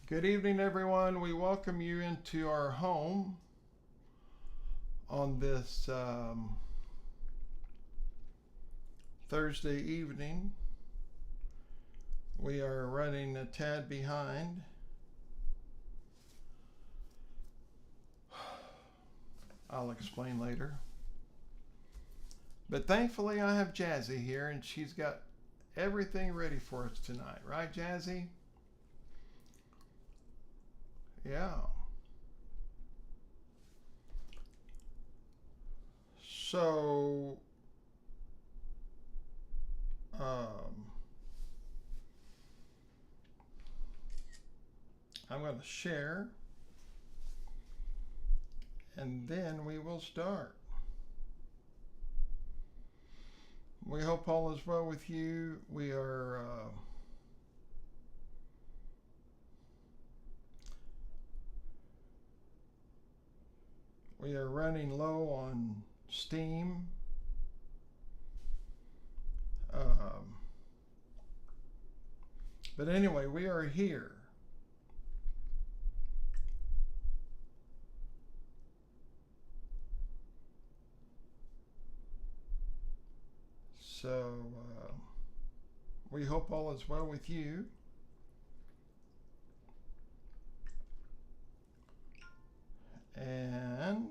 Good evening, everyone. We welcome you into our home on this Thursday evening. We are running a tad behind. I'll explain later. But thankfully, I have Jazzy here, and she's got everything ready for us tonight. Right, Jazzy? Yeah. So, I'm going to share, and then we will start. We hope all is well with you. We are running low on steam. But anyway, we are here. So we hope all is well with you. And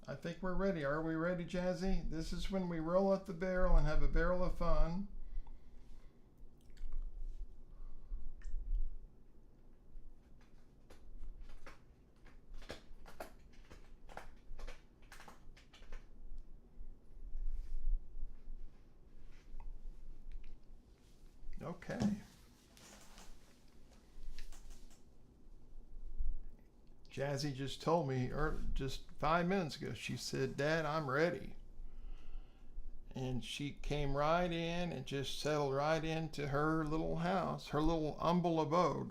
I think we're ready. Are we ready, Jazzy? This is when we roll up the barrel and have a barrel of fun. Okay. Jazzy just told me just 5 minutes ago, she said, "Dad, I'm ready." And she came right in and just settled right into her little house, her little humble abode.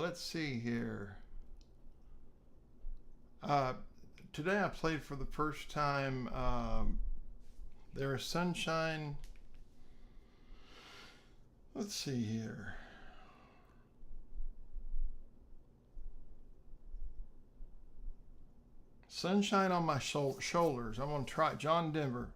let's see here. Today I played for the first time There Is Sunshine. Let's see here. Sunshine on My Shoulders. I'm going to try John Denver.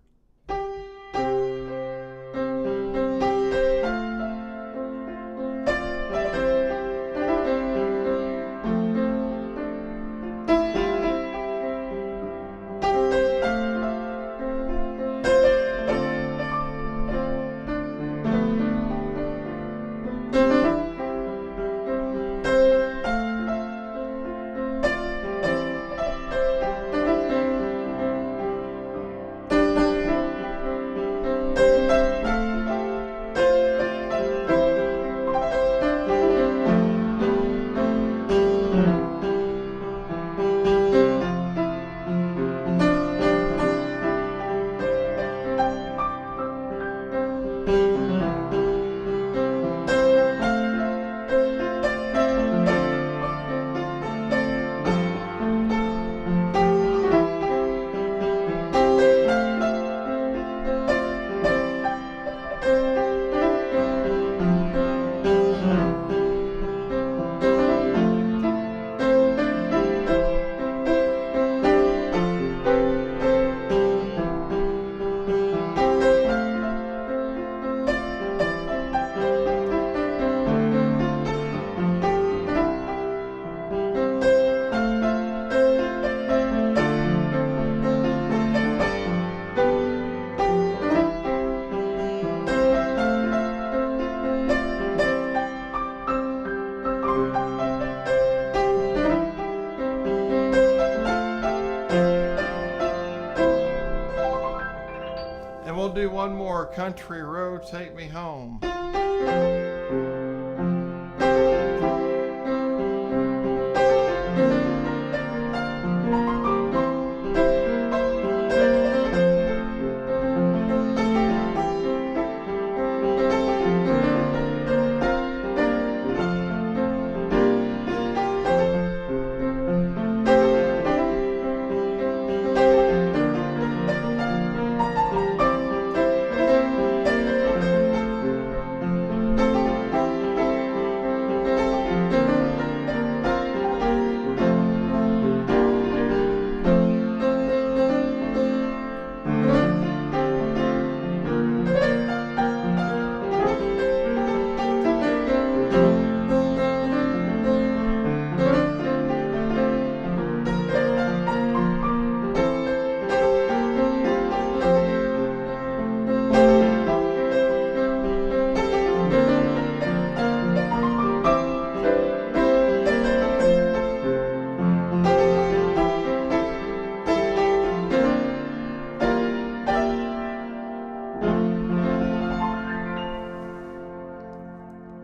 And we'll do one more, Country Road, Take Me Home.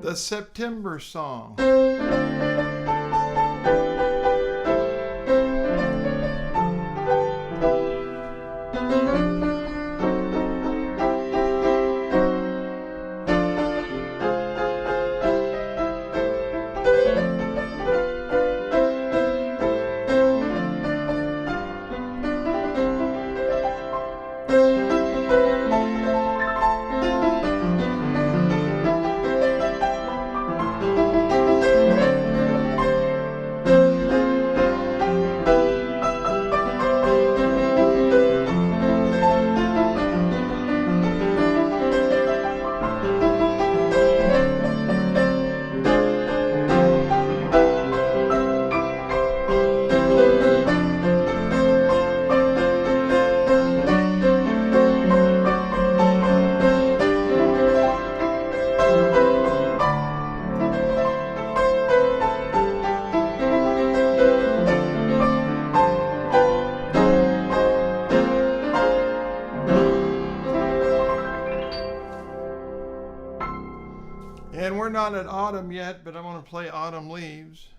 The September Song. And we're not at autumn yet, but I'm going to play Autumn Leaves.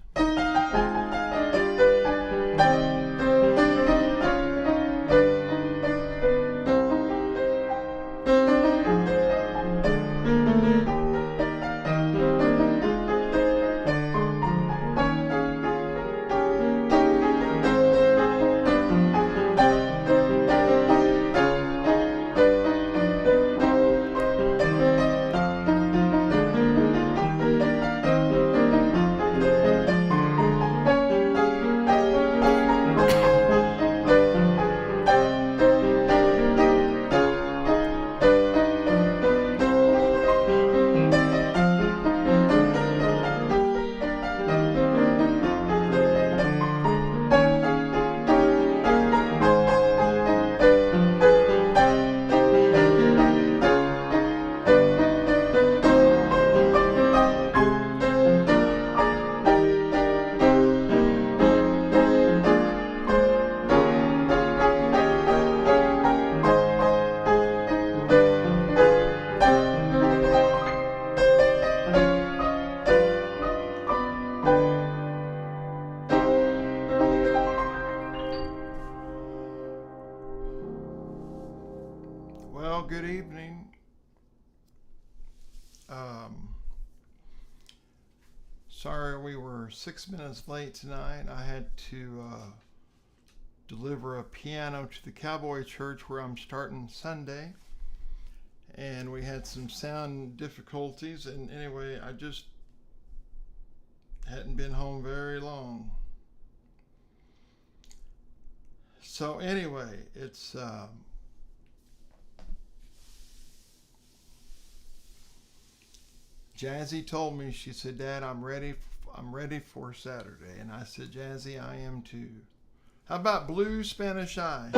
Well, good evening. Um, Sorry we were 6 minutes late tonight. I had to deliver a piano to the Cowboy Church where I'm starting Sunday. And we had some sound difficulties. And anyway, I just hadn't been home very long. So anyway, it's Jazzy told me, she said, Dad, I'm ready for Saturday. And I said, Jazzy, I am too. How about Blue Spanish Eye?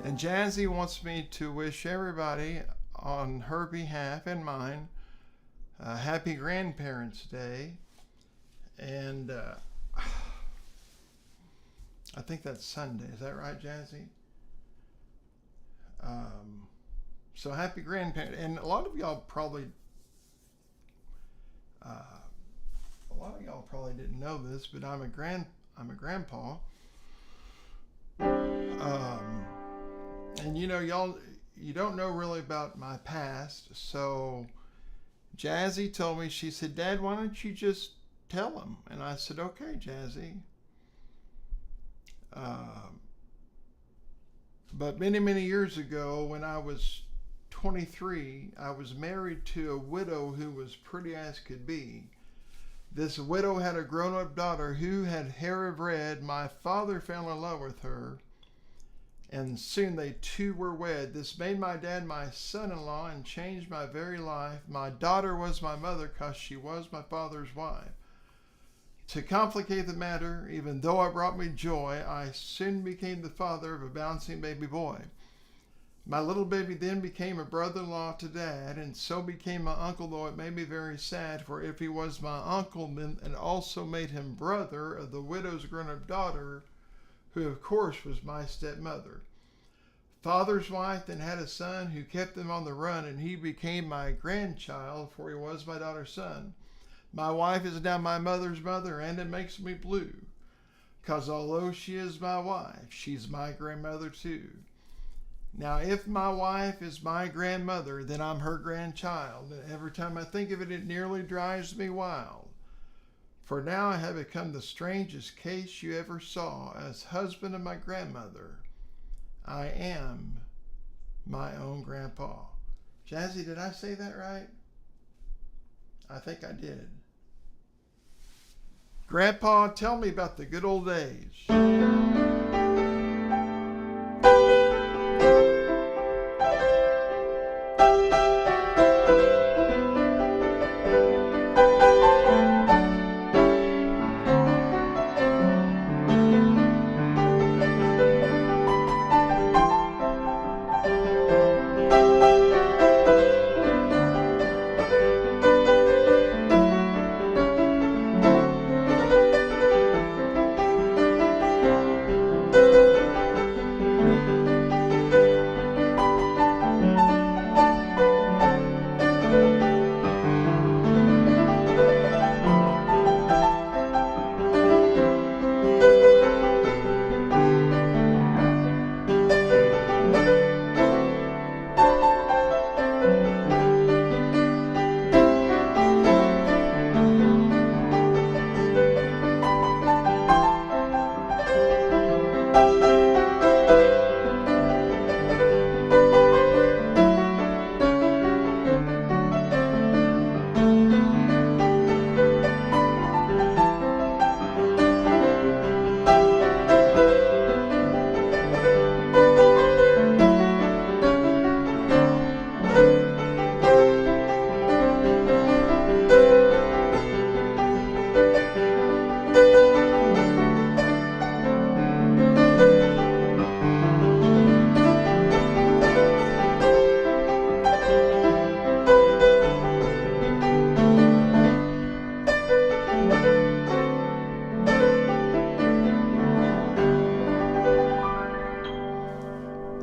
And Jazzy wants me to wish everybody on her behalf and mine happy Grandparents' Day. And I think that's Sunday. Is that right, Jazzy? So happy grandparent. And a lot of y'all probably didn't know this, but I'm a grandpa. And you don't know really about my past. So Jazzy told me, she said, Dad, why don't you just tell him? And I said, okay, Jazzy. But many, many years ago, when I was 23, I was married to a widow who was pretty as could be. This widow had a grown-up daughter who had hair of red. My father fell in love with her, and soon they two were wed. This made my dad my son-in-law and changed my very life. My daughter was my mother because she was my father's wife. To complicate the matter, even though it brought me joy, I soon became the father of a bouncing baby boy. My little baby then became a brother-in-law to Dad, and so became my uncle, though it made me very sad, for if he was my uncle, then it also made him brother of the widow's grown-up daughter, who of course was my stepmother. Father's wife then had a son who kept them on the run, and he became my grandchild, for he was my daughter's son. My wife is now my mother's mother, and it makes me blue, 'cause although she is my wife, she's my grandmother too. Now, if my wife is my grandmother, then I'm her grandchild, and every time I think of it, it nearly drives me wild. For now I have become the strangest case you ever saw. As husband of my grandmother, I am my own grandpa. Jazzy, did I say that right? I think I did. Grandpa, tell me about the good old days.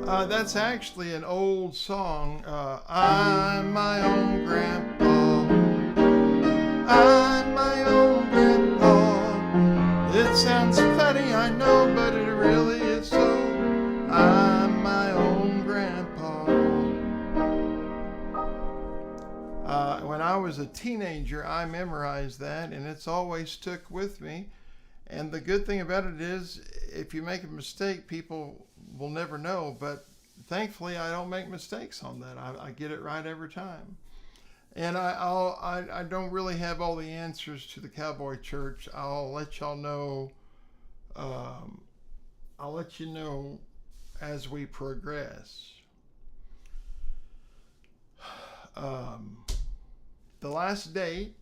That's actually an old song. I'm my own grandpa. I'm my own grandpa. It sounds funny, I know, but it really is so. I'm my own grandpa. When I was a teenager, I memorized that, and it's always stuck with me. And the good thing about it is, if you make a mistake, people will never know. But thankfully, I don't make mistakes on that. I get it right every time. And I don't really have all the answers to the Cowboy Church. I'll let y'all know. I'll let you know as we progress. The last date.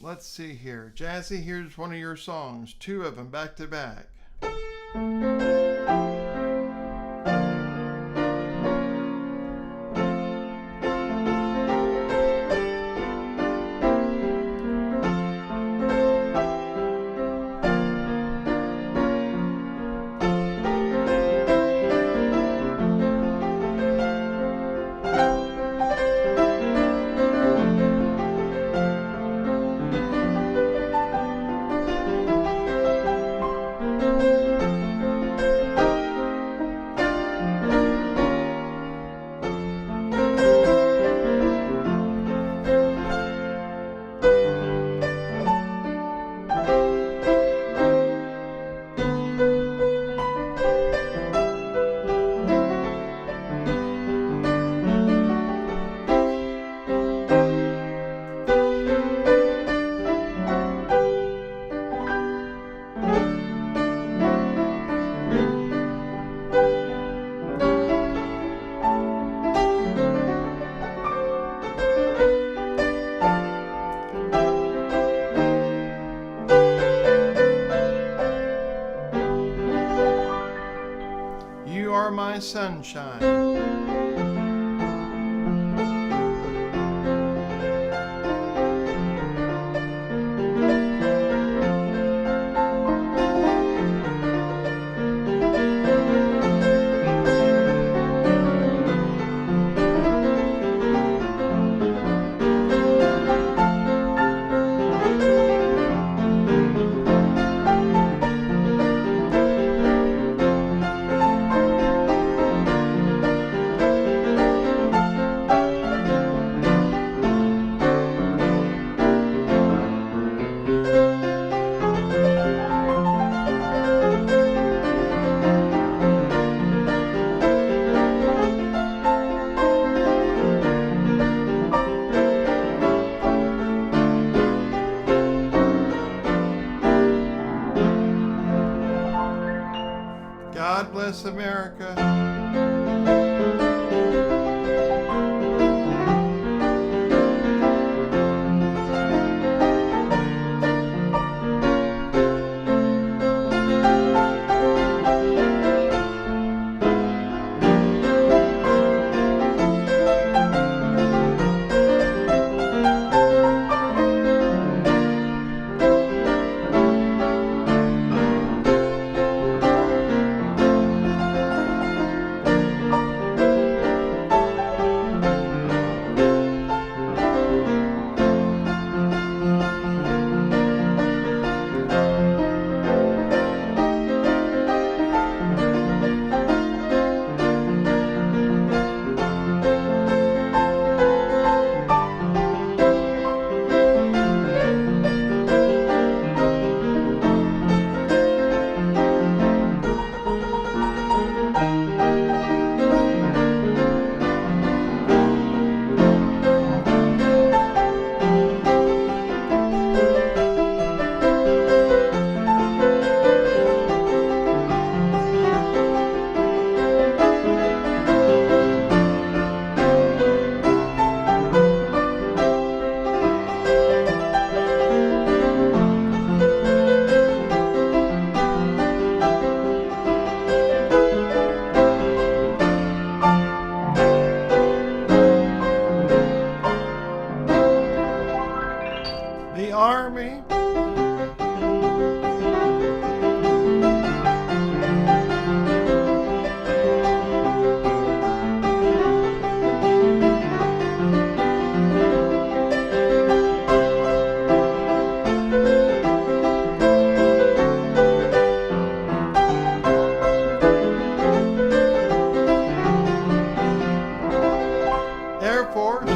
Let's see here. Jazzy, here's one of your songs. Two of them back to back. You are my sunshine. bless America. The Army. Air Force.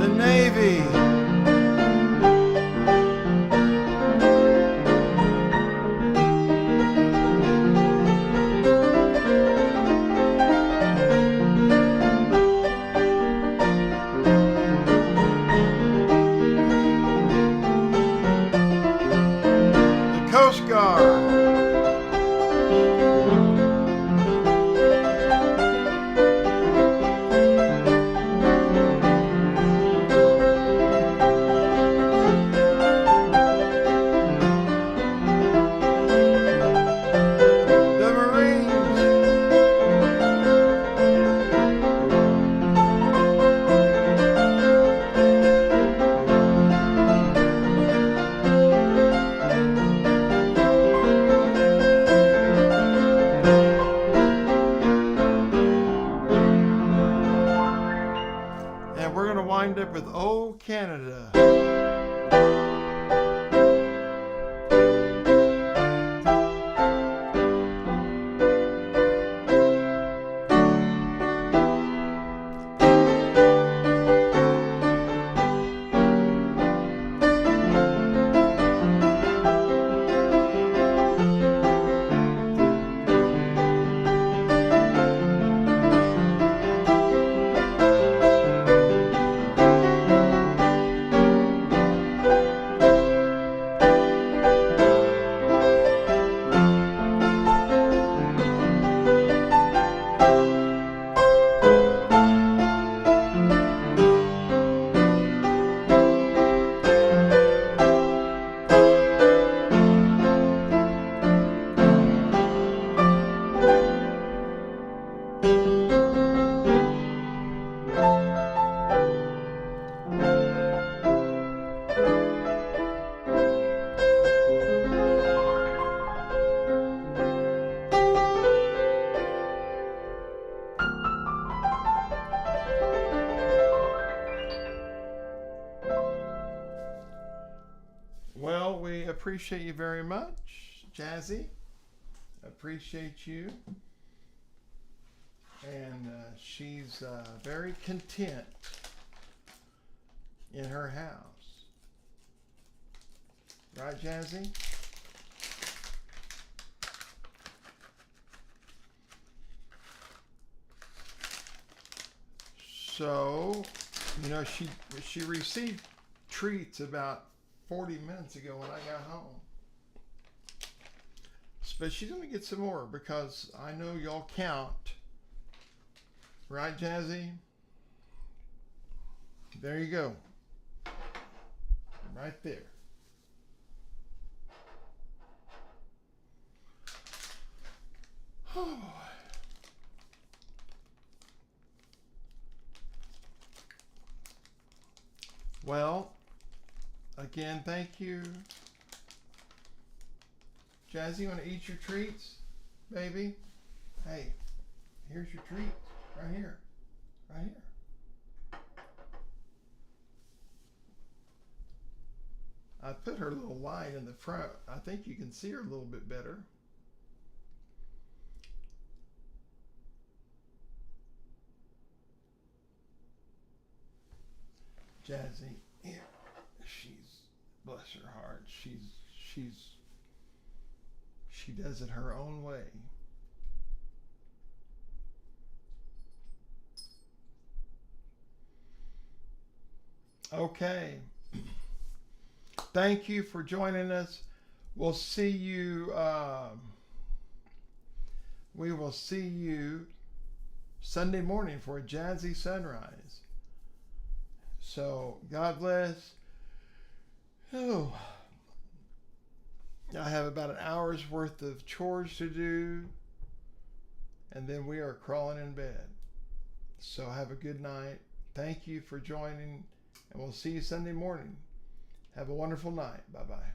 The Navy. The Coast Guard. The Marines. And we're going to wind up with Old Canada. Well, we appreciate you very much, Jazzy. Appreciate you. And she's very content in her house. Right, Jazzy? So, you know, she received treats about 40 minutes ago when I got home. But she's going to get some more because I know y'all count. Right, Jazzy? There you go. Right there. Well, again, thank you. Jazzy, you want to eat your treats, baby? Hey, here's your treat. Right here. Right here. I put her little line in the front. I think you can see her a little bit better. Jazzy, yeah, she's, bless her heart, she does it her own way. Okay. Thank you for joining us. We'll see you. We will see you Sunday morning for a Jazzy sunrise. So God bless. Oh, I have about an hour's worth of chores to do, and then we are crawling in bed. So have a good night. Thank you for joining, and we'll see you Sunday morning. Have a wonderful night. Bye-bye.